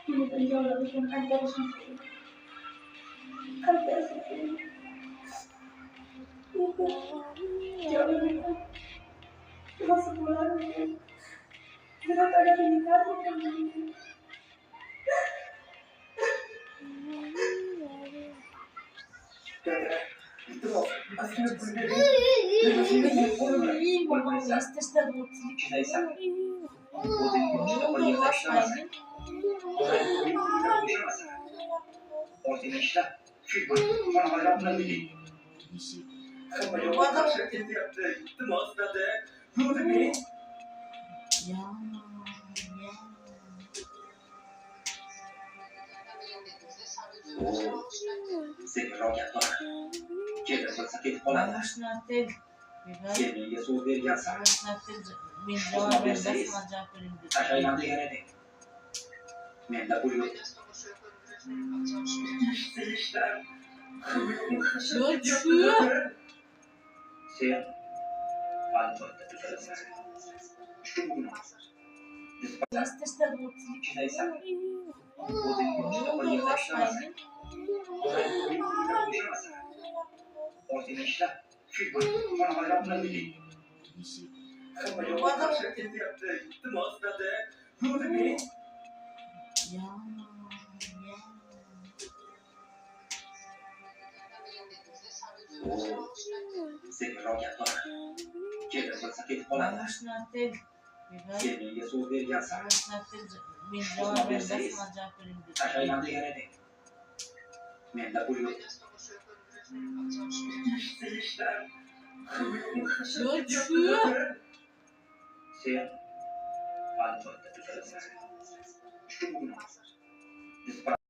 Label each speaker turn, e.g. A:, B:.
A: Ini penjualan bikin kantor sendiri. Kantor sendiri. Itu jauh ini kan cuma sebulan ini. Sudah pada menikah kan ini. Itu aslında senin roket var. Gelirse sakit falan. Sevgiye soğuk bir yansa. Osman Bey'seyiz. Aşağıya da yere men de buyur. Seyişler. Sen altıda tutarız. Şu bugün olmazlar. İçindeysen. O zengin işte o yerde işlemezsin. Ortaya işler. Firma. Bana bayramlar bileyim. Bana şirketi yaptı. Gittim aslında. Ne oldu benim? Senin roket var. Gelirse sakit falan. Sevgiye soğuk bir yansa. Osman Bey'seyiz. Aşağıya da yere men de buyur. Seyişler. Sen altıda tutarız. Şu bugün olmazlar.